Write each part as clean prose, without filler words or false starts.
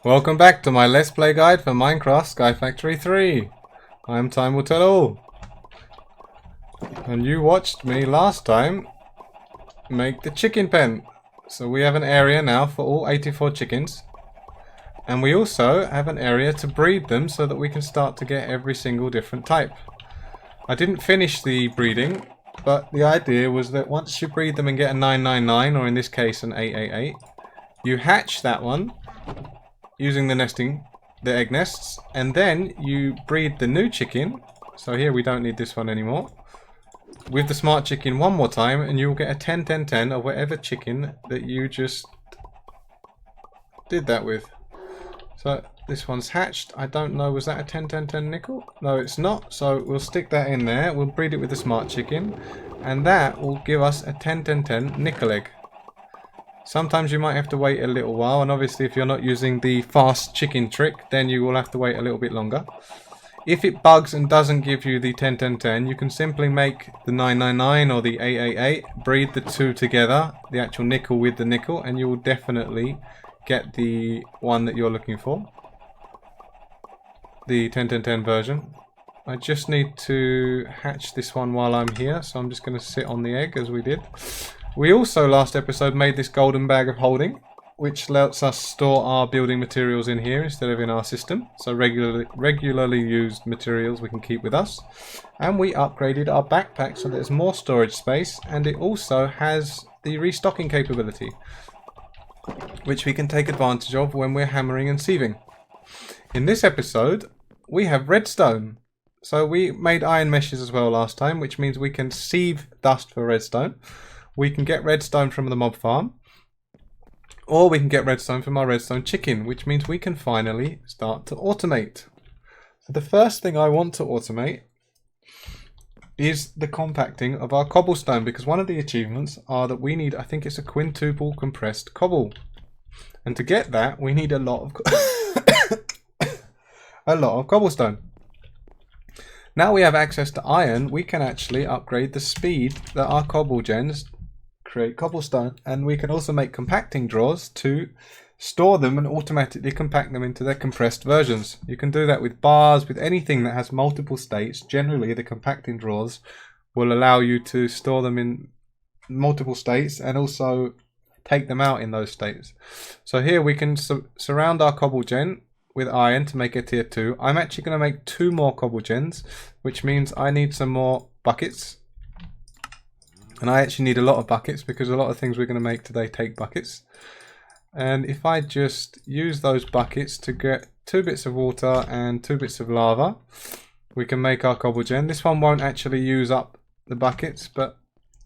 Welcome back to my Let's Play guide for Minecraft SkyFactory 3. I'm TimeWillTellAll. And you watched me last time make the chicken pen. So we have an area now for all 84 chickens. And we also have an area to breed them so that we can start to get every single different type. I didn't finish the breeding, but the idea was that once you breed them and get a 999, or in this case an 888, you hatch that one using the egg nests, and then you breed the new chicken. So here we don't need this one anymore. With the smart chicken one more time, and you'll get a 10-10-10 of whatever chicken that you just did that with. So this one's hatched. I don't know, was that a 10-10-10 nickel? No, it's not. So we'll stick that in there. We'll breed it with the smart chicken, and that will give us a 10-10-10 nickel egg. Sometimes you might have to wait a little while, and obviously if you're not using the fast chicken trick, then you will have to wait a little bit longer. If it bugs and doesn't give you the 10-10-10, you can simply make the 999 or the 888, breed the two together, the actual nickel with the nickel, and you will definitely get the one that you're looking for. The 10-10-10 version. I just need to hatch this one while I'm here, so I'm just going to sit on the egg as we did. We also, last episode, made this golden bag of holding, which lets us store our building materials in here instead of in our system. So regularly used materials we can keep with us. And we upgraded our backpack so there's more storage space, and it also has the restocking capability, which we can take advantage of when we're hammering and sieving. In this episode, we have redstone. So we made iron meshes as well last time, which means we can sieve dust for redstone. We can get redstone from the mob farm, or we can get redstone from our redstone chicken, which means we can finally start to automate. So the first thing I want to automate is the compacting of our cobblestone, because one of the achievements are that we need, I think it's a quintuple compressed cobble. And to get that, we need a lot of cobblestone. Now we have access to iron, we can actually upgrade the speed that our cobble gens create cobblestone, and we can also make compacting drawers to store them and automatically compact them into their compressed versions. You can do that with bars, with anything that has multiple states. Generally, the compacting drawers will allow you to store them in multiple states and also take them out in those states. So here we can surround our cobble gen with iron to make a tier 2. I'm actually going to make 2 more cobble gens, which means I need some more buckets. And I actually need a lot of buckets because a lot of things we're going to make today take buckets. And if I just use those buckets to get 2 bits of water and 2 bits of lava, we can make our cobble gen. This one won't actually use up the buckets, but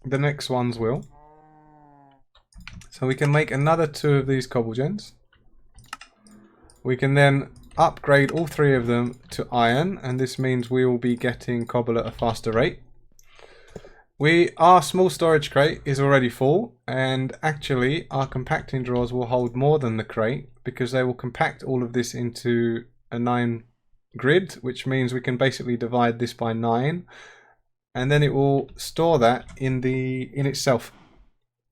the next ones will. So we can make another 2 of these cobble gens. We can then upgrade all 3 of them to iron, and this means we will be getting cobble at a faster rate. Our small storage crate is already full, and actually our compacting drawers will hold more than the crate because they will compact all of this into a 9 grid, which means we can basically divide this by 9, and then it will store that in itself.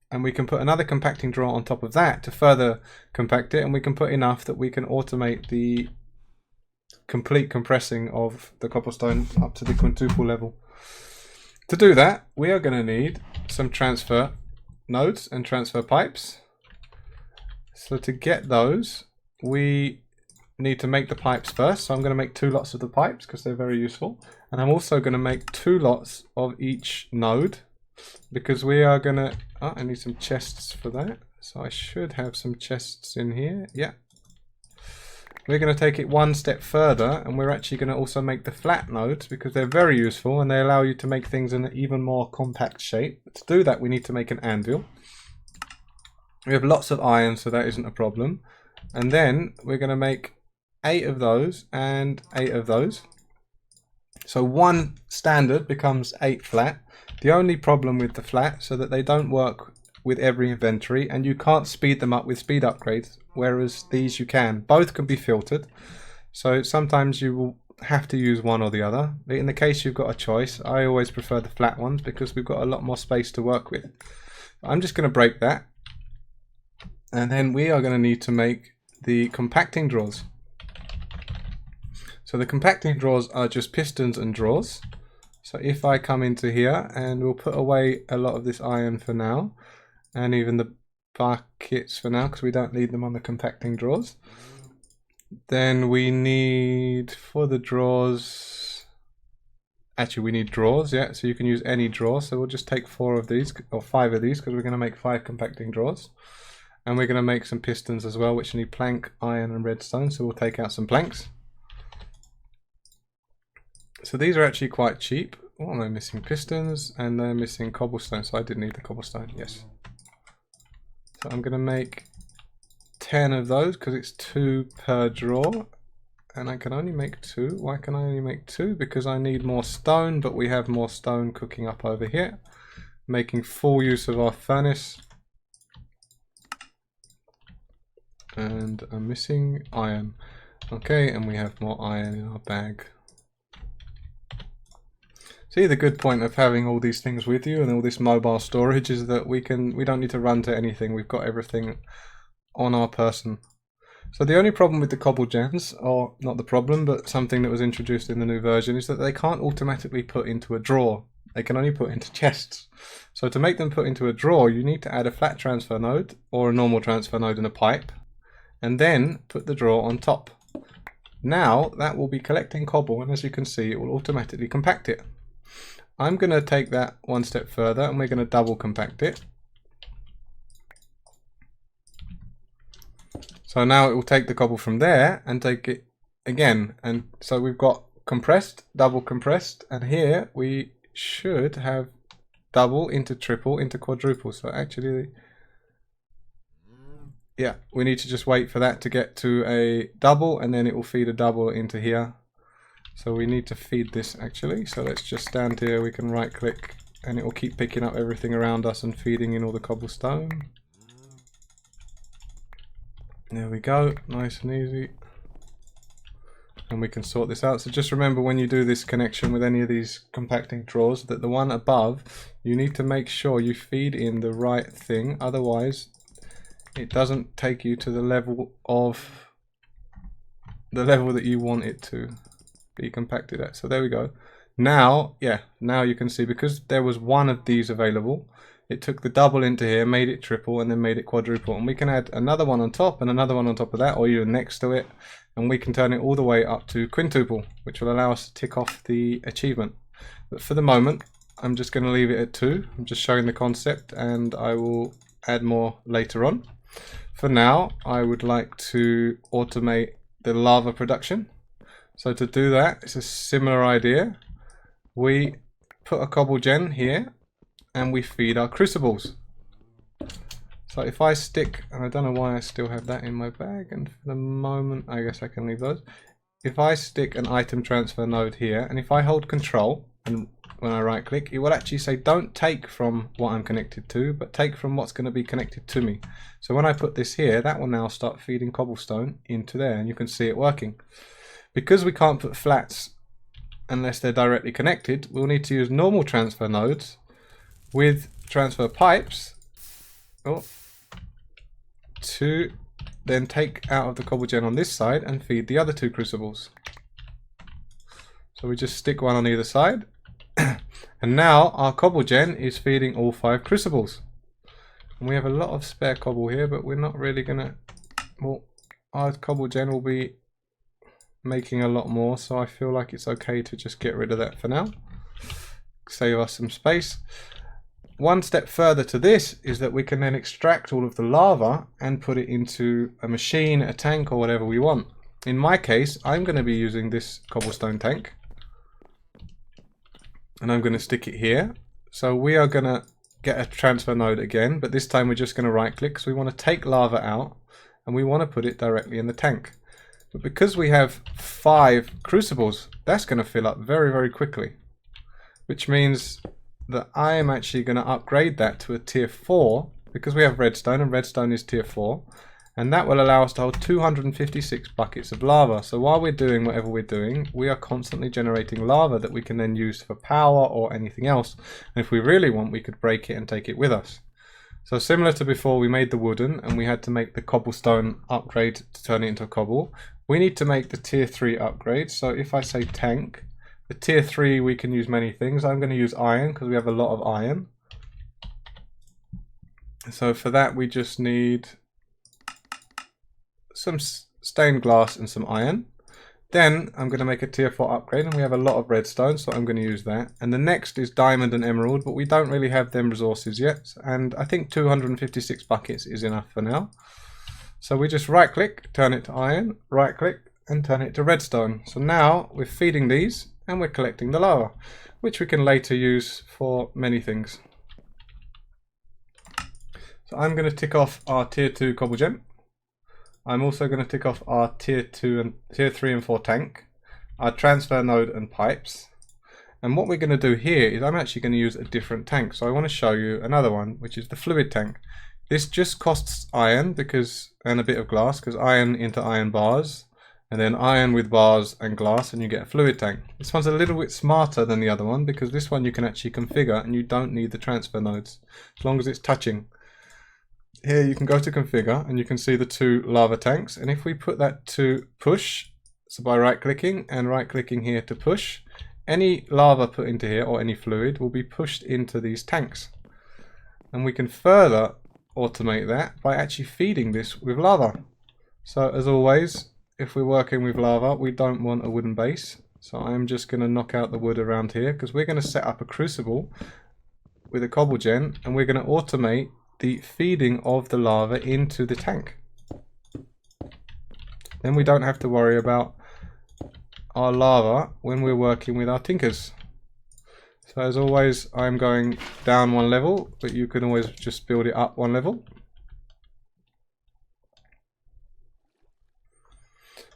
And we can put another compacting drawer on top of that to further compact it, and we can put enough that we can automate the complete compressing of the cobblestone up to the quintuple level. To do that, we are going to need some transfer nodes and transfer pipes. So to get those, we need to make the pipes first. So I'm going to make 2 lots of the pipes because they're very useful. And I'm also going to make 2 lots of each node, because we are going to... Oh, I need some chests for that. So I should have some chests in here. Yeah. We're going to take it 1 step further, and we're actually going to also make the flat nodes because they're very useful and they allow you to make things in an even more compact shape. To do that, we need to make an anvil. We have lots of iron, so that isn't a problem. And then we're going to make 8 of those and 8 of those. So 1 standard becomes 8 flat. The only problem with the flat, so that they don't work with every inventory, and you can't speed them up with speed upgrades, whereas these you can. Both can be filtered, so sometimes you will have to use one or the other. In the case you've got a choice, I always prefer the flat ones because we've got a lot more space to work with. I'm just going to break that, and then we are going to need to make the compacting drawers. So the compacting drawers are just pistons and drawers. So if I come into here, and we'll put away a lot of this iron for now, and even the buckets for now, because we don't need them on the compacting drawers. Then we need, for the drawers, actually we need drawers, yeah, so you can use any drawer. So we'll just take 4 of these, or 5 of these, because we're going to make 5 compacting drawers. And we're going to make some pistons as well, which need plank, iron and redstone, so we'll take out some planks. So these are actually quite cheap. What am I missing? Pistons, and they're missing cobblestone, so I did need the cobblestone, yes. So I'm going to make 10 of those because it's 2 per drawer, and I can only make 2. Why can I only make 2? Because I need more stone, but we have more stone cooking up over here, making full use of our furnace. And I'm missing iron. Okay, and we have more iron in our bag. See, the good point of having all these things with you and all this mobile storage is that we don't need to run to anything. We've got everything on our person. So the only problem with the cobble gens, or not the problem, but something that was introduced in the new version, is that they can't automatically put into a drawer. They can only put into chests. So to make them put into a drawer, you need to add a flat transfer node or a normal transfer node and a pipe, and then put the drawer on top. Now that will be collecting cobble, and as you can see, it will automatically compact it. I'm going to take that one step further, and we're going to double compact it. So now it will take the cobble from there and take it again. And so we've got compressed, double compressed, and here we should have double into triple into quadruple. So actually, yeah, we need to just wait for that to get to a double, and then it will feed a double into here. So we need to feed this actually. So let's just stand here, we can right click, and it will keep picking up everything around us and feeding in all the cobblestone. There we go, nice and easy. And we can sort this out. So just remember, when you do this connection with any of these compacting drawers, that the one above, you need to make sure you feed in the right thing. Otherwise, it doesn't take you to the level that you want it to be compacted at. So there we go. Now, yeah, now you can see, because there was one of these available, it took the double into here, made it triple, and then made it quadruple. And we can add another one on top and another one on top of that, or even next to it, and we can turn it all the way up to quintuple, which will allow us to tick off the achievement. But for the moment, I'm just going to leave it at 2. I'm just showing the concept, and I will add more later on. For now, I would like to automate the lava production. So to do that, it's a similar idea. We put a cobble gen here, and we feed our crucibles. So if I stick, and I don't know why I still have that in my bag, and for the moment I guess I can leave those. If I stick an item transfer node here, and if I hold control, and when I right click, it will actually say don't take from what I'm connected to, but take from what's going to be connected to me. So when I put this here, that will now start feeding cobblestone into there, and you can see it working. Because we can't put flats unless they're directly connected, we'll need to use normal transfer nodes with transfer pipes to then take out of the cobble gen on this side and feed the other 2 crucibles. So we just stick one on either side, and now our cobble gen is feeding all 5 crucibles. And we have a lot of spare cobble here, but we're not really gonna, well, our cobble gen will be making a lot more, so I feel like it's okay to just get rid of that for now. Save us some space. One step further to this is that we can then extract all of the lava and put it into a machine, a tank, or whatever we want. In my case, I'm going to be using this cobblestone tank, and I'm going to stick it here. So we are going to get a transfer node again, but this time we're just going to right click, because we want to take lava out and we want to put it directly in the tank. But because we have 5 crucibles, that's going to fill up very, very quickly, which means that I am actually going to upgrade that to a tier 4, because we have redstone, and redstone is tier 4, and that will allow us to hold 256 buckets of lava. So while we're doing whatever we're doing, we are constantly generating lava that we can then use for power or anything else. And if we really want, we could break it and take it with us. So similar to before, we made the wooden and we had to make the cobblestone upgrade to turn it into a cobble. We need to make the tier 3 upgrade. So if I say tank, the tier 3 we can use many things. I'm going to use iron because we have a lot of iron. So for that we just need some stained glass and some iron. Then I'm going to make a tier 4 upgrade and we have a lot of redstone, so I'm going to use that. And the next is diamond and emerald, but we don't really have them resources yet. And I think 256 buckets is enough for now. So we just right click, turn it to iron, right click and turn it to redstone. So now we're feeding these and we're collecting the lava, which we can later use for many things. So I'm going to tick off our tier 2 cobble gem. I'm also going to tick off our tier 3 and 4 tank, our transfer node and pipes. And what we're going to do here is I'm actually going to use a different tank. So I want to show you another one, which is the fluid tank. This just costs iron and a bit of glass, because iron into iron bars, and then iron with bars and glass, and you get a fluid tank. This one's a little bit smarter than the other one, because this one you can actually configure and you don't need the transfer nodes, as long as it's touching. Here you can go to configure and you can see the 2 lava tanks, and if we put that to push, so by right clicking and right clicking here to push, any lava put into here or any fluid will be pushed into these tanks. And we can further automate that by actually feeding this with lava. So as always, if we're working with lava, we don't want a wooden base. So I'm just going to knock out the wood around here, because we're going to set up a crucible with a cobble gen and we're going to automate the feeding of the lava into the tank. Then we don't have to worry about our lava when we're working with our tinkers. So as always, I'm going down 1 level, but you can always just build it up 1 level.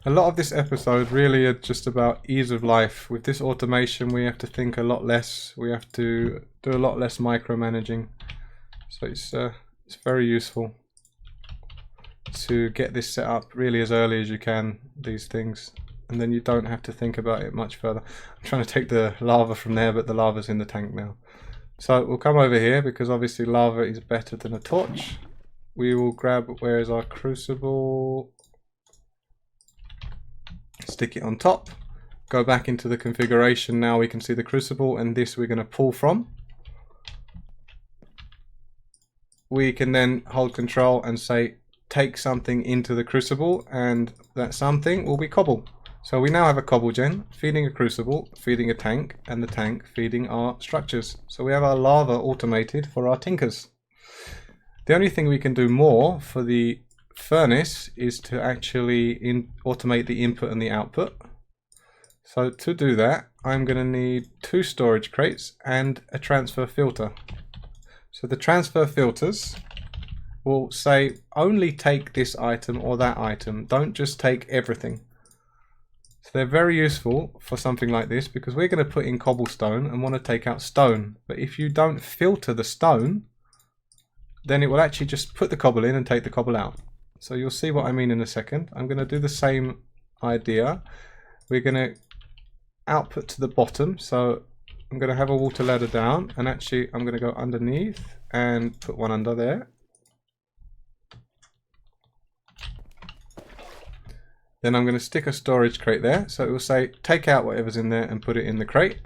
A lot of this episode really is just about ease of life. With this automation we have to think a lot less, we have to do a lot less micromanaging. So it's very useful to get this set up really as early as you can, these things, and then you don't have to think about it much further. I'm trying to take the lava from there, but the lava's in the tank now. So we'll come over here, because obviously lava is better than a torch. We will grab, where is our crucible, stick it on top, go back into the configuration. Now we can see the crucible, and this we're going to pull from. We can then hold control and say take something into the crucible, and that something will be cobble. So we now have a cobble gen feeding a crucible, feeding a tank, and the tank feeding our structures. So we have our lava automated for our tinkers. The only thing we can do more for the furnace is to actually automate the input and the output. So to do that, I'm going to need 2 storage crates and a transfer filter. So the transfer filters will say only take this item or that item, don't just take everything. So they're very useful for something like this, because we're going to put in cobblestone and want to take out stone. But if you don't filter the stone, then it will actually just put the cobble in and take the cobble out. So you'll see what I mean in a second. I'm going to do the same idea. We're going to output to the bottom. So I'm going to have a water ladder down, and actually I'm going to go underneath and put one under there. Then I'm going to stick a storage crate there. So it will say take out whatever's in there and put it in the crate.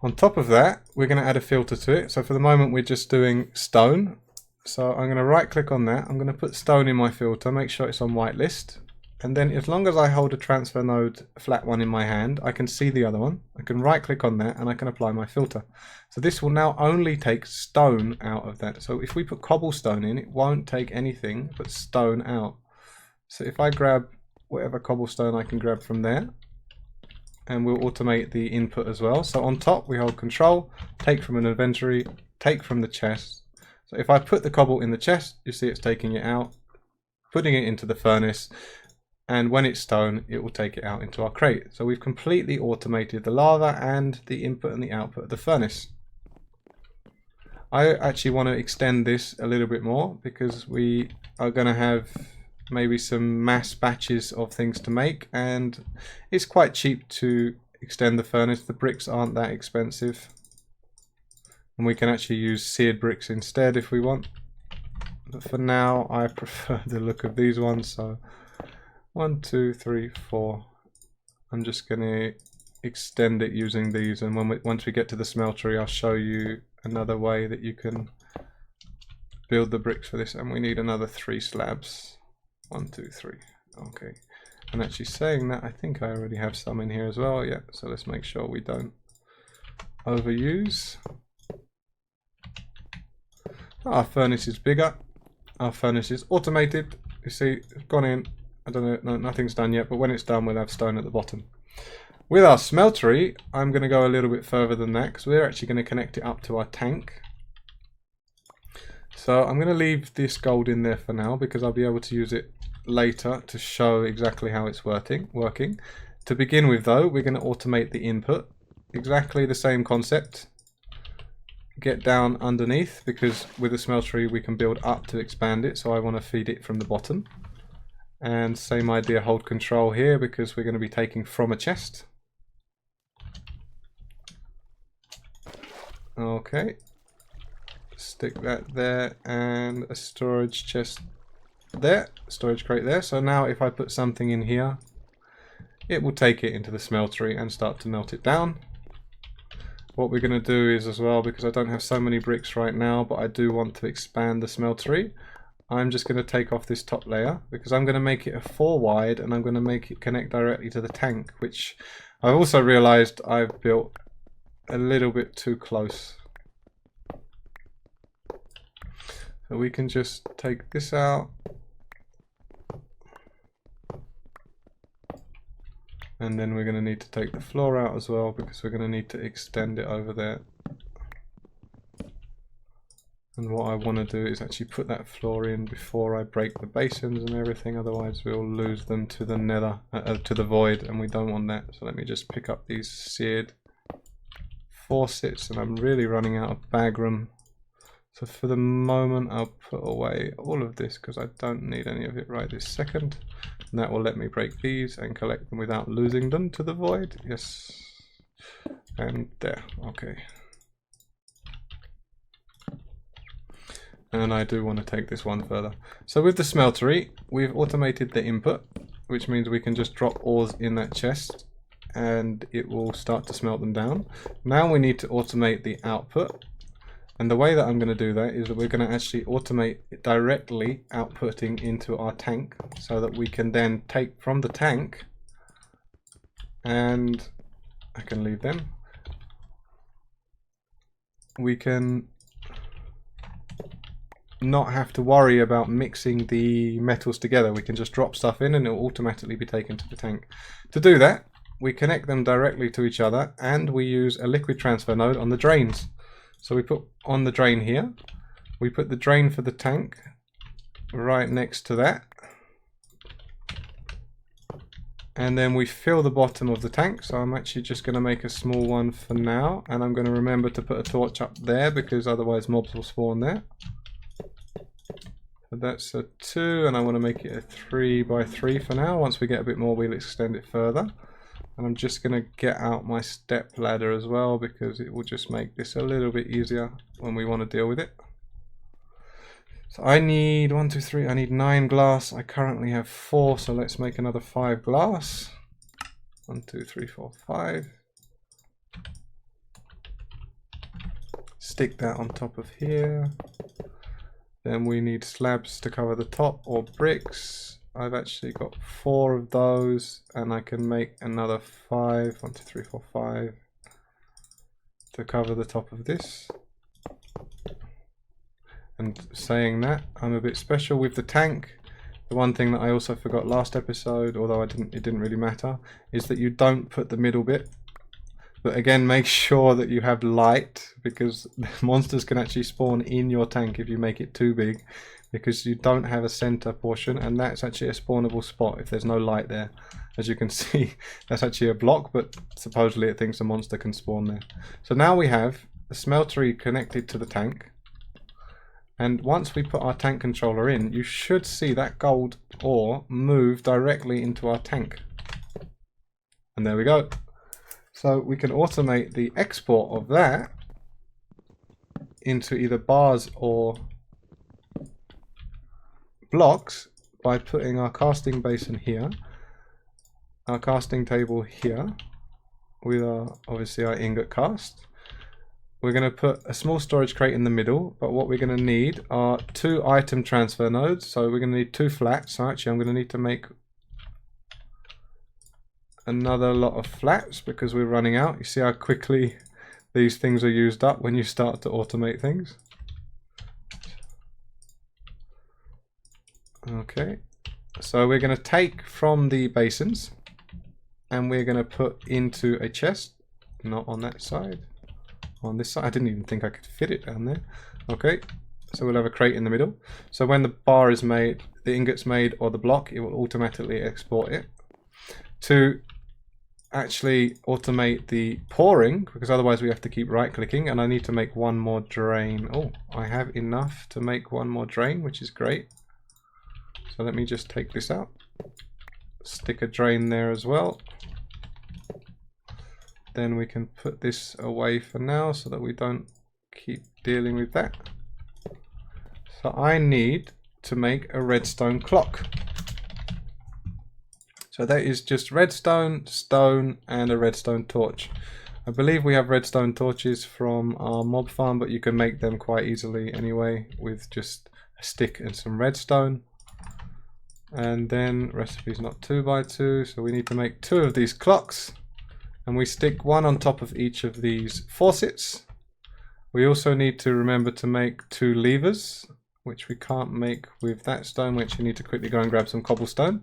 On top of that, we're going to add a filter to it. So for the moment we're just doing stone. So I'm going to right click on that. I'm going to put stone in my filter, make sure it's on whitelist. And then as long as I hold a transfer node, a flat one in my hand, I can see the other one. I can right click on that and I can apply my filter. So this will now only take stone out of that. So if we put cobblestone in, it won't take anything but stone out. So if I grab whatever cobblestone I can grab from there, and we'll automate the input as well. So on top we hold control, take from an inventory, take from the chest. So if I put the cobble in the chest, you see it's taking it out, putting it into the furnace. And when it's stone, it will take it out into our crate. So we've completely automated the lava and the input and the output of the furnace. I actually want to extend this a little bit more, because we are going to have maybe some mass batches of things to make, and it's quite cheap to extend the furnace. The bricks aren't that expensive. And we can actually use seared bricks instead if we want. But for now, I prefer the look of these ones. So 1, 2, 3, 4. I'm just going to extend it using these. And once we get to the smeltery, I'll show you another way that you can build the bricks for this. And we need another 3 slabs. 1, 2, 3. Okay. And actually saying that, I think I already have some in here as well. Yeah, so let's make sure we don't overuse. Our furnace is bigger. Our furnace is automated. You see, it's gone in. I don't know, no, nothing's done yet, but when it's done, we'll have stone at the bottom. With our smeltery, I'm going to go a little bit further than that because we're actually going to connect it up to our tank. So I'm going to leave this gold in there for now because I'll be able to use it later to show exactly how it's working. To begin with though, we're going to automate the input. Exactly the same concept. Get down underneath because with a smeltery we can build up to expand it, so I want to feed it from the bottom. And same idea, hold control here because we're going to be taking from a chest. Okay. Stick that there and a storage chest there, storage crate there. So now if I put something in here, it will take it into the smeltery and start to melt it down. What we're going to do is as well, because I don't have so many bricks right now, but I do want to expand the smeltery, I'm just going to take off this top layer because I'm going to make it a 4 wide and I'm going to make it connect directly to the tank, which I've also realized I've built a little bit too close. So we can just take this out. And then we're going to need to take the floor out as well because we're going to need to extend it over there. And what I want to do is actually put that floor in before I break the basins and everything, otherwise we'll lose them to the nether, to the void, and we don't want that. So let me just pick up these seared faucets, and I'm really running out of bag room. So for the moment I'll put away all of this because I don't need any of it right this second. And that will let me break these and collect them without losing them to the void. Yes. And there. Okay. And I do want to take this one further. So with the smeltery, we've automated the input, which means we can just drop ores in that chest and it will start to smelt them down. Now we need to automate the output. And the way that I'm going to do that is that we're going to actually automate it directly outputting into our tank so that we can then take from the tank, and I can leave them. We can not have to worry about mixing the metals together. We can just drop stuff in and it will automatically be taken to the tank. To do that, we connect them directly to each other and we use a liquid transfer node on the drains. So we put on the drain here, we put the drain for the tank right next to that, and then we fill the bottom of the tank. So I'm actually just going to make a small one for now, and I'm going to remember to put a torch up there because otherwise mobs will spawn there. So that's a 2, and I want to make it a 3 by 3 for now. Once we get a bit more, we'll extend it further. And I'm just going to get out my step ladder as well because it will just make this a little bit easier when we want to deal with it. So I need 1, 2, 3, I need 9 glass. I currently have 4, so let's make another 5 glass. 1, 2, 3, 4, 5. Stick that on top of here. Then we need slabs to cover the top or bricks. I've actually got 4 of those and I can make another 5, 1, 2, 3, 4, 5 to cover the top of this. And saying that, I'm a bit special with the tank. The one thing that I also forgot last episode, although it didn't really matter, is that you don't put the middle bit. But again, make sure that you have light because monsters can actually spawn in your tank if you make it too big, because you don't have a center portion, and that's actually a spawnable spot if there's no light there. As you can see, that's actually a block, but supposedly it thinks a monster can spawn there. So now we have a smeltery connected to the tank, and once we put our tank controller in, you should see that gold ore move directly into our tank. And there we go. So we can automate the export of that into either bars or blocks by putting our casting basin here, our casting table here, with our, obviously our ingot cast. We're going to put a small storage crate in the middle, but what we're going to need are 2 item transfer nodes. So we're going to need 2 flats. So actually I'm going to need to make another lot of flats because we're running out. You see how quickly these things are used up when you start to automate things. Okay, so we're going to take from the basins and we're going to put into a chest, not on that side, on this side. I didn't even think I could fit it down there. Okay, so we'll have a crate in the middle. So when the bar is made, the ingot's made, or the block, it will automatically export it. To actually automate the pouring, because otherwise we have to keep right clicking, and I need to make one more drain. Oh, I have enough to make one more drain, which is great. So let me just take this out, stick a drain there as well. Then we can put this away for now so that we don't keep dealing with that. So I need to make a redstone clock. So that is just redstone, stone, and a redstone torch. I believe we have redstone torches from our mob farm, but you can make them quite easily anyway with just a stick and some redstone. And then recipe's not 2 by 2, so we need to make 2 of these clocks, and we stick 1 on top of each of these faucets. We also need to remember to make 2 levers, which we can't make with that stone, which you need to quickly go and grab some cobblestone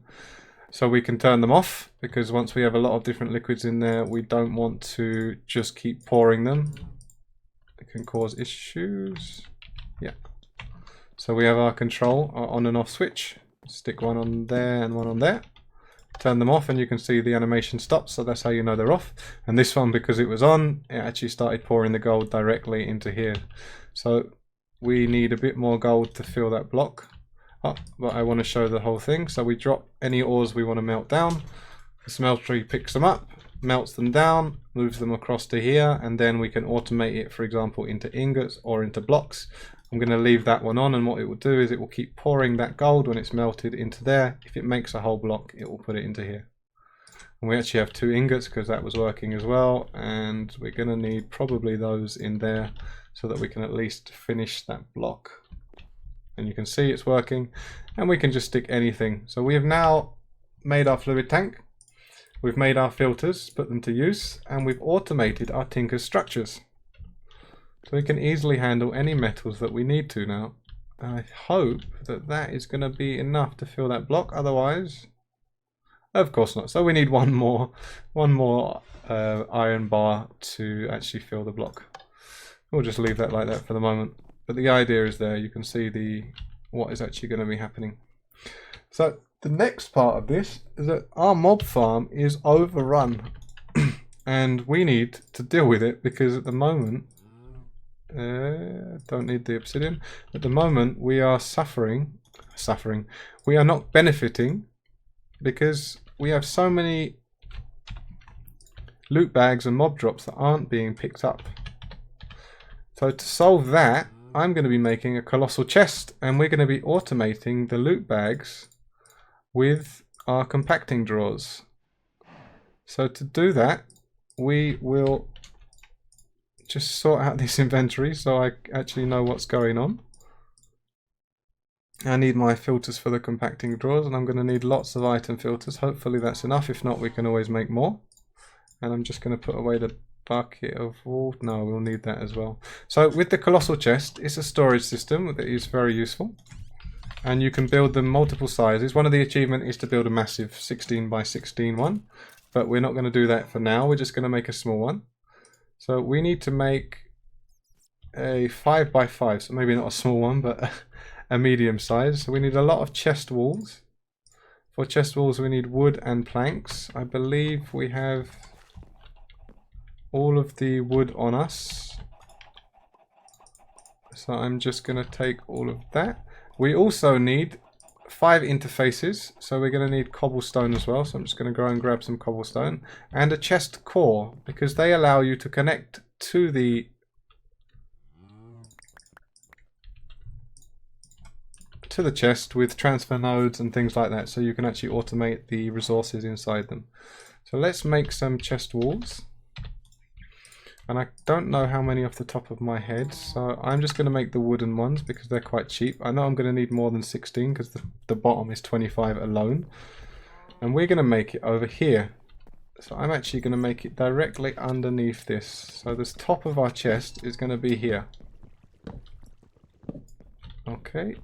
so we can turn them off, because once we have a lot of different liquids in there, we don't want to just keep pouring them. It can cause issues. Yeah. So we have our control, our on and off switch. Stick 1 on there and 1 on there. Turn them off and you can see the animation stops, so that's how you know they're off. And this one, because it was on, it actually started pouring the gold directly into here. So we need a bit more gold to fill that block up, but I want to show the whole thing. So we drop any ores we want to melt down. The Smeltery picks them up, melts them down, moves them across to here, and then we can automate it, for example, into ingots or into blocks. I'm going to leave that one on, and what it will do is it will keep pouring that gold when it's melted into there. If it makes a whole block, it will put it into here. And we actually have 2 ingots because that was working as well, and we're going to need probably those in there so that we can at least finish that block. And you can see it's working, and we can just stick anything. So we have now made our fluid tank, we've made our filters, put them to use, and we've automated our tinker's structures. So we can easily handle any metals that we need to now. And I hope that that is going to be enough to fill that block. Otherwise, of course not. So we need one more iron bar to actually fill the block. We'll just leave that like that for the moment. But the idea is there. You can see what is actually going to be happening. So the next part of this is that our mob farm is overrun, and we need to deal with it because at the moment. Don't need the obsidian. At the moment we are suffering. We are not benefiting because we have so many loot bags and mob drops that aren't being picked up. So to solve that, I'm going to be making a colossal chest, and we're going to be automating the loot bags with our compacting drawers. So to do that, we will just sort out this inventory so I actually know what's going on. I need my filters for the compacting drawers, and I'm going to need lots of item filters. Hopefully that's enough. If not, we can always make more. And I'm just going to put away the bucket of wool. No, we'll need that as well. So with the colossal chest, it's a storage system that is very useful, and you can build them multiple sizes. One of the achievements is to build a massive 16 by 16 one, but we're not going to do that for now. We're just going to make a small one. So we need to make a 5 by 5, so maybe not a small one, but a medium size. So we need a lot of chest walls. For chest walls we need wood and planks. I believe we have all of the wood on us. So I'm just going to take all of that. We also need 5 interfaces, so we're going to need cobblestone as well. So I'm just going to go and grab some cobblestone and a chest core, because they allow you to connect to the to the chest with transfer nodes and things like that, so you can actually automate the resources inside them. So let's make some chest walls. And I don't know how many off the top of my head, so I'm just going to make the wooden ones because they're quite cheap. I know I'm going to need more than 16 because the bottom is 25 alone. And we're going to make it over here. So I'm actually going to make it directly underneath this. So this top of our chest is going to be here. Okay.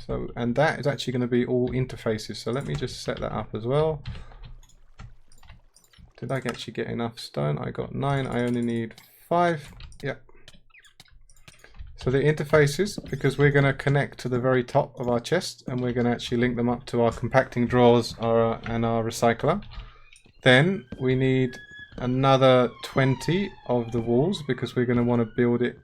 So, and that is actually going to be all interfaces. So let me just set that up as well. Did I actually get enough stone? I got 9. I only need 5. Yeah. So the interfaces, because we're going to connect to the very top of our chest, and we're going to actually link them up to our compacting drawers and our recycler. Then we need another 20 of the walls, because we're going to want to build it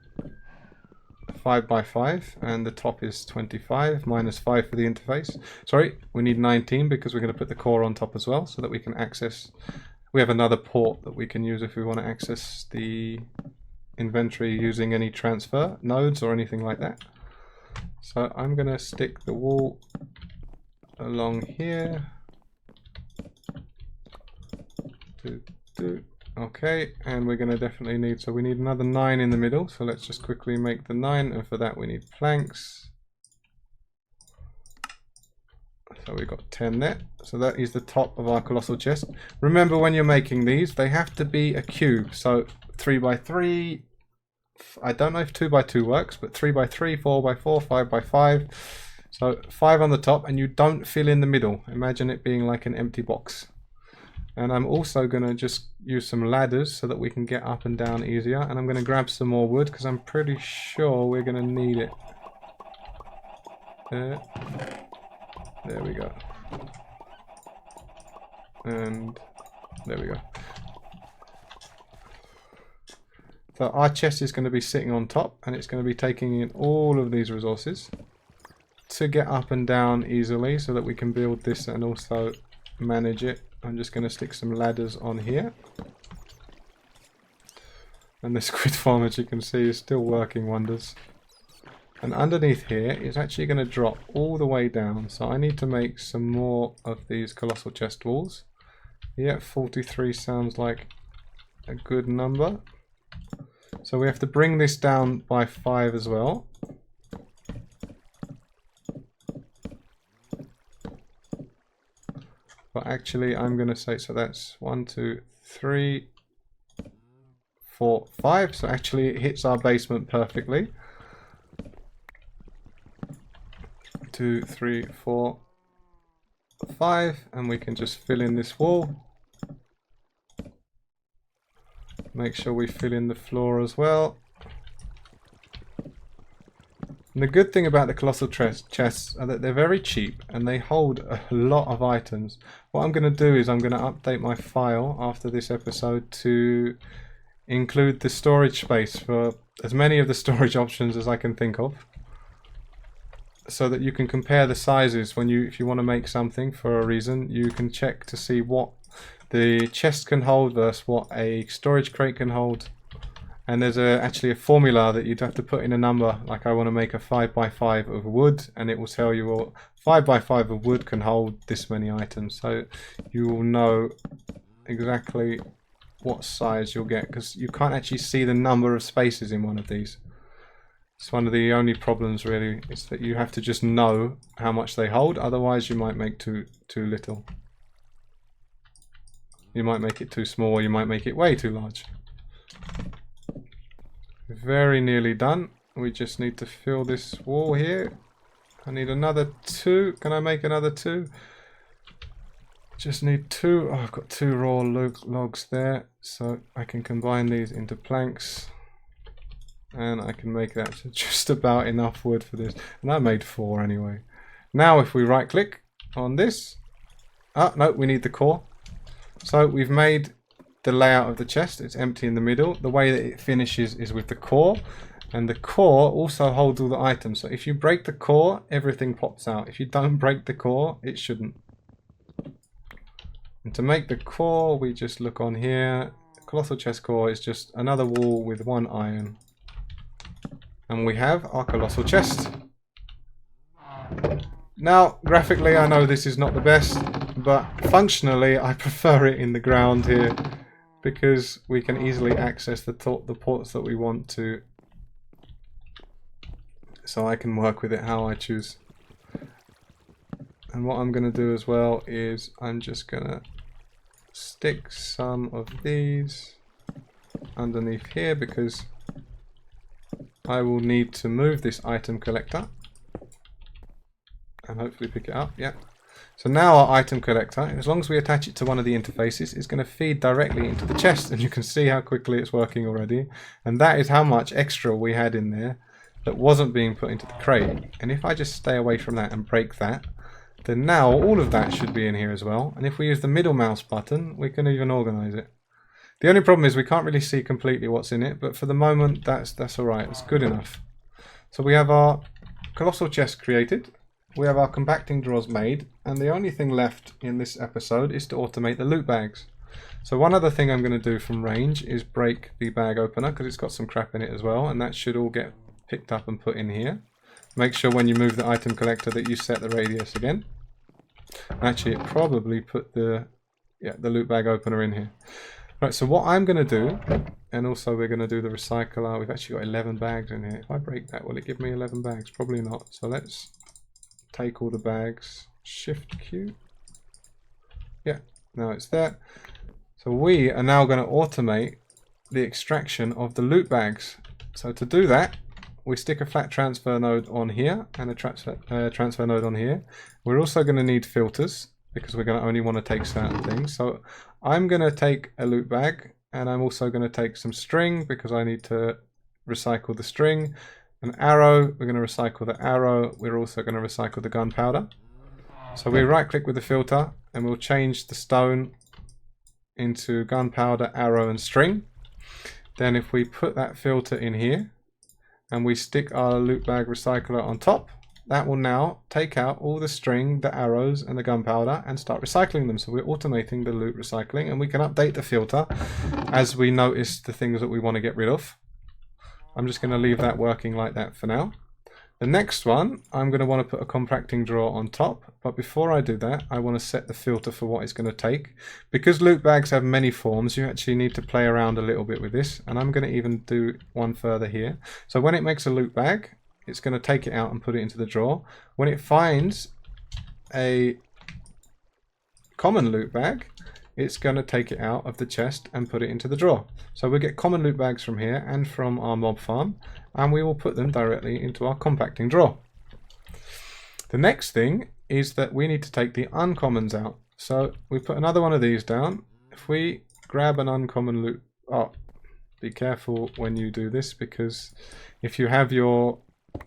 5 by 5, and the top is 25 minus 5 for the interface. Sorry, we need 19 because we're going to put the core on top as well, so that we can access. We have another port that we can use if we want to access the inventory using any transfer nodes or anything like that. So I'm going to stick the wall along here. Okay, and we're going to definitely need, so we need another 9 in the middle, so let's just quickly make the 9, and for that we need planks. So we've got 10 there. So that is the top of our colossal chest. Remember, when you're making these, they have to be a cube. So 3 by 3, I don't know if 2 by 2 works, but 3 by 3, 4 by 4, 5 by 5. So 5 on the top, and you don't fill in the middle. Imagine it being like an empty box. And I'm also going to just use some ladders so that we can get up and down easier. And I'm going to grab some more wood because I'm pretty sure we're going to need it. There we go. And there we go. So our chest is going to be sitting on top, and it's going to be taking in all of these resources to get up and down easily so that we can build this and also manage it. I'm just going to stick some ladders on here. And the squid farm, as you can see, is still working wonders. And underneath here is actually going to drop all the way down. So I need to make some more of these colossal chest walls. Yeah, 43 sounds like a good number. So we have to bring this down by 5 as well. But actually I'm going to say, so that's 1, 2, 3, 4, 5. So actually it hits our basement perfectly. 2, 3, 4, 5, and we can just fill in this wall. Make sure we fill in the floor as well. And the good thing about the colossal chests are that they're very cheap and they hold a lot of items. What I'm going to do is I'm going to update my file after this episode to include the storage space for as many of the storage options as I can think of, so that you can compare the sizes when if you want to make something for a reason. You can check to see what the chest can hold versus what a storage crate can hold. And there's actually a formula that you'd have to put in a number, like I want to make a 5 by 5 of wood, and it will tell you, well, 5 by 5 of wood can hold this many items. So you will know exactly what size you'll get, because you can't actually see the number of spaces in one of these. It's one of the only problems really, is that you have to just know how much they hold, otherwise you might make too little. You might make it too small, or you might make it way too large. Very nearly done. We just need to fill this wall here. I need another 2. Can I make another 2? Just need 2. Oh, I've got 2 raw logs there, so I can combine these into planks. And I can make that just about enough wood for this. And I made 4 anyway. Now if we right click on this. Oh, no, we need the core. So we've made the layout of the chest. It's empty in the middle. The way that it finishes is with the core. And the core also holds all the items. So if you break the core, everything pops out. If you don't break the core, it shouldn't. And to make the core, we just look on here. The colossal chest core is just another wall with 1 iron. And we have our colossal chest. Now, graphically, I know this is not the best, but functionally, I prefer it in the ground here because we can easily access the ports that we want to. So I can work with it how I choose. And what I'm going to do as well is I'm just going to stick some of these underneath here because I will need to move this item collector and hopefully pick it up. Yeah. So now our item collector, as long as we attach it to one of the interfaces, is going to feed directly into the chest, and you can see how quickly it's working already. And that is how much extra we had in there that wasn't being put into the crate. And if I just stay away from that and break that, then now all of that should be in here as well. And if we use the middle mouse button, we can even organize it. The only problem is we can't really see completely what's in it, but for the moment that's alright, it's good enough. So we have our colossal chest created, we have our compacting drawers made, and the only thing left in this episode is to automate the loot bags. So one other thing I'm going to do from range is break the bag opener because it's got some crap in it as well, and that should all get picked up and put in here. Make sure when you move the item collector that you set the radius again. Actually, it probably put the loot bag opener in here. Right, so what I'm going to do, and also we're going to do the recycler. We've actually got 11 bags in here. If I break that, will it give me 11 bags? Probably not. So let's take all the bags. Shift Q. Yeah, now it's there. So we are now going to automate the extraction of the loot bags. So to do that, we stick a flat transfer node on here and a transfer node on here. We're also going to need filters because we're going to only want to take certain things. So I'm going to take a loot bag, and I'm also going to take some string because I need to recycle the string. An arrow, we're going to recycle the arrow. We're also going to recycle the gunpowder. So we right click with the filter and we'll change the stone into gunpowder, arrow and string. Then if we put that filter in here and we stick our loot bag recycler on top, that will now take out all the string, the arrows and the gunpowder and start recycling them. So we're automating the loot recycling, and we can update the filter as we notice the things that we want to get rid of. I'm just going to leave that working like that for now. The next one, I'm going to want to put a compacting drawer on top, but before I do that, I want to set the filter for what it's going to take. Because loot bags have many forms, you actually need to play around a little bit with this, and I'm going to even do one further here. So when it makes a loot bag, it's going to take it out and put it into the drawer. When it finds a common loot bag, it's going to take it out of the chest and put it into the drawer. So we get common loot bags from here and from our mob farm, and we will put them directly into our compacting drawer. The next thing is that we need to take the uncommons out. So we put another one of these down. If we grab an uncommon loot, be careful when you do this, because if you have your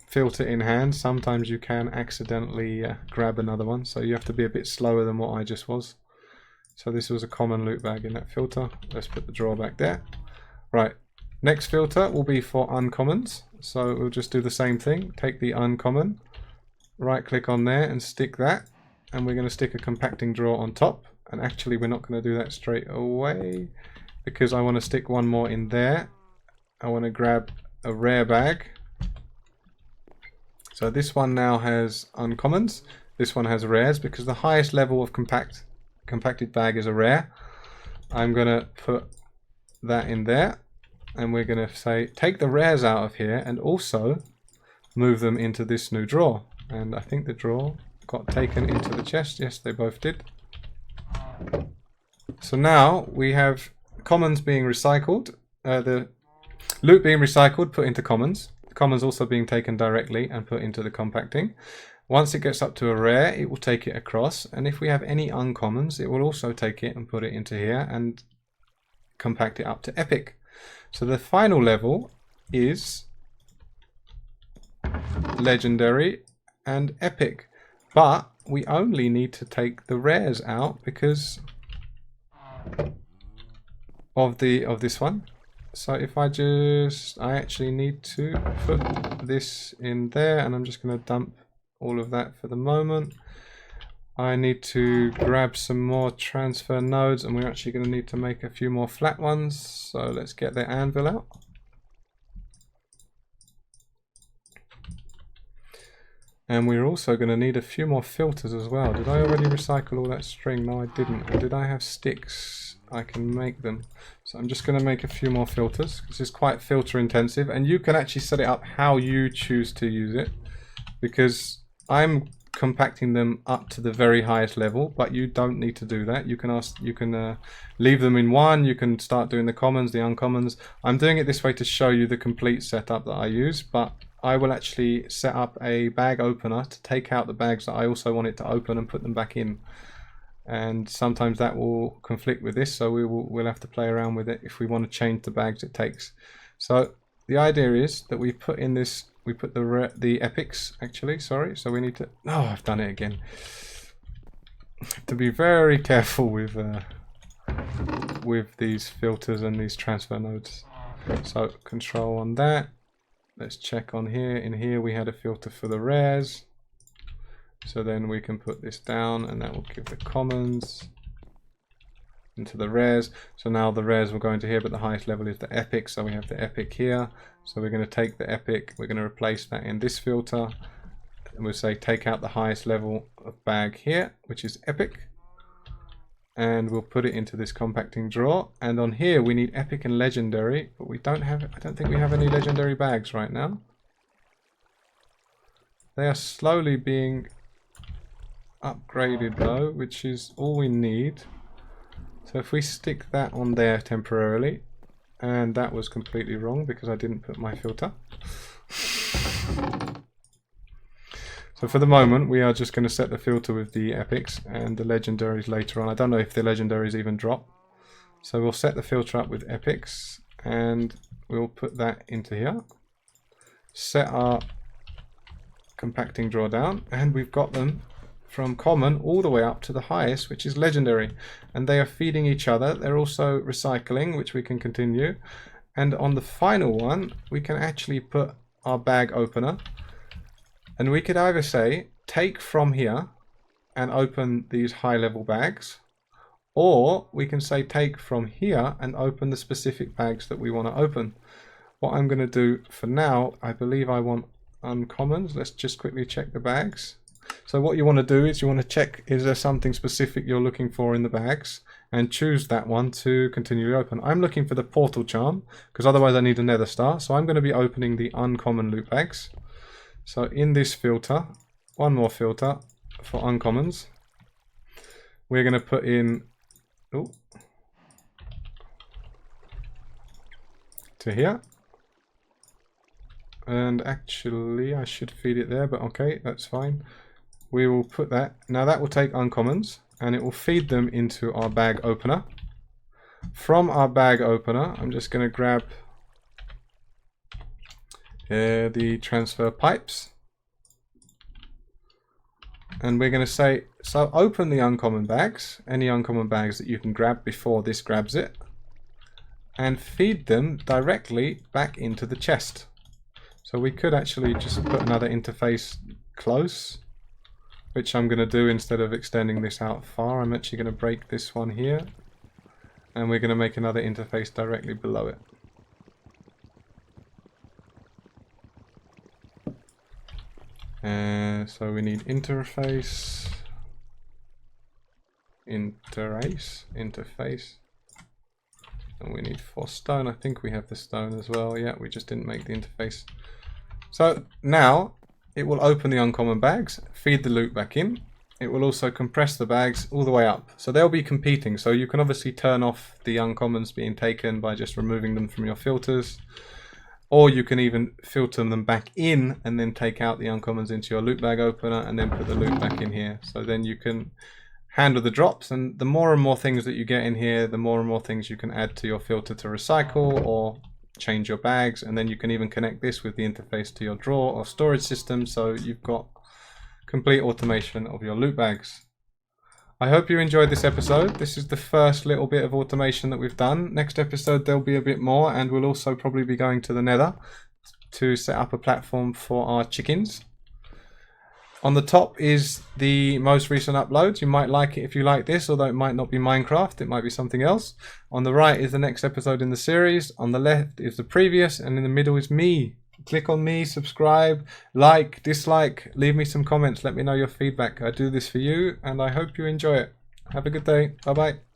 filter in hand, sometimes you can accidentally grab another one, so you have to be a bit slower than what I just was. So this was a common loot bag in that filter. Let's put the drawer back there. Right, next filter will be for uncommons, so we'll just do the same thing. Take the uncommon, right click on there and stick that, and we're going to stick a compacting drawer on top. And actually we're not going to do that straight away because I want to stick one more in there. I want to grab a rare bag. So this one now has uncommons, this one has rares, because the highest level of compacted bag is a rare. I'm going to put that in there, and we're going to say take the rares out of here and also move them into this new drawer. And I think the drawer got taken into the chest. Yes, they both did. So now we have commons being recycled, the loot being recycled, put into commons. Commons also being taken directly and put into the compacting. Once it gets up to a rare, it will take it across, and if we have any uncommons, it will also take it and put it into here and compact it up to epic. So the final level is legendary and epic, but we only need to take the rares out because of this one. So if I actually need to put this in there, and I'm just going to dump all of that for the moment. I need to grab some more transfer nodes, and we're actually going to need to make a few more flat ones. So let's get the anvil out. And we're also going to need a few more filters as well. Did I already recycle all that string? No, I didn't. Or did I have sticks? I can make them. So I'm just going to make a few more filters. This is quite filter intensive. And you can actually set it up how you choose to use it. Because I'm compacting them up to the very highest level, but you don't need to do that. You can leave them in one. You can start doing the commons, the uncommons. I'm doing it this way to show you the complete setup that I use, but I will actually set up a bag opener to take out the bags that I also want it to open and put them back in. And sometimes that will conflict with this, so we'll have to play around with it if we want to change the bags it takes. So the idea is that we put in this, we put the epics actually, sorry, so we need to, oh, I've done it again. Have to be very careful with these filters and these transfer nodes. So control on that. Let's check on here. In here we had a filter for the rares. So then we can put this down and that will give the commons into the rares. So now the rares will go into here, but the highest level is the epic. So we have the epic here. So we're going to take the epic, we're going to replace that in this filter. And we'll say take out the highest level of bag here, which is epic. And we'll put it into this compacting drawer. And on here we need epic and legendary, but we don't have, I don't think we have any legendary bags right now. They are slowly being upgraded though, which is all we need. So if we stick that on there temporarily, and that was completely wrong because I didn't put my filter. So for the moment, we are just going to set the filter with the epics and the legendaries later on. I don't know if the legendaries even drop. So we'll set the filter up with epics and we'll put that into here. Set our compacting drawer down and we've got them from common all the way up to the highest, which is legendary. And they are feeding each other. They're also recycling, which we can continue. And on the final one, we can actually put our bag opener. And we could either say, take from here and open these high level bags, or we can say take from here and open the specific bags that we want to open. What I'm going to do for now, I believe I want uncommons. Let's just quickly check the bags. So what you want to do is you want to check, is there something specific you're looking for in the bags, and choose that one to continue to open. I'm looking for the portal charm, because otherwise I need a nether star. So I'm going to be opening the uncommon loot bags. So in this filter, one more filter for uncommons. We're going to put in to here. And actually I should feed it there, but okay, that's fine. We will put that. Now that will take uncommons and it will feed them into our bag opener. From our bag opener, I'm just going to grab the transfer pipes. And we're going to say, so open the uncommon bags, any uncommon bags that you can grab before this grabs it, and feed them directly back into the chest. So we could actually just put another interface close, which I'm going to do instead of extending this out far. I'm actually going to break this one here, and we're going to make another interface directly below it. So we need interface, and we need 4 stone. I think we have the stone as well. Yeah, we just didn't make the interface. So now it will open the uncommon bags, feed the loot back in. It will also compress the bags all the way up. So they'll be competing. So you can obviously turn off the uncommons being taken by just removing them from your filters. Or you can even filter them back in and then take out the uncommons into your loot bag opener and then put the loot back in here. So then you can handle the drops, and the more and more things that you get in here, the more and more things you can add to your filter to recycle or change your bags. And then you can even connect this with the interface to your drawer or storage system, so you've got complete automation of your loot bags. I hope you enjoyed this episode. This is the first little bit of automation that we've done. Next episode there'll be a bit more, and we'll also probably be going to the Nether to set up a platform for our chickens. On the top is the most recent uploads. You might like it if you like this, although it might not be Minecraft, it might be something else. On the right is the next episode in the series. On the left is the previous, and in the middle is me click on me, subscribe, like, dislike, leave me some comments, let me know your feedback. I do this for you and I hope you enjoy it. Have a good day. Bye bye.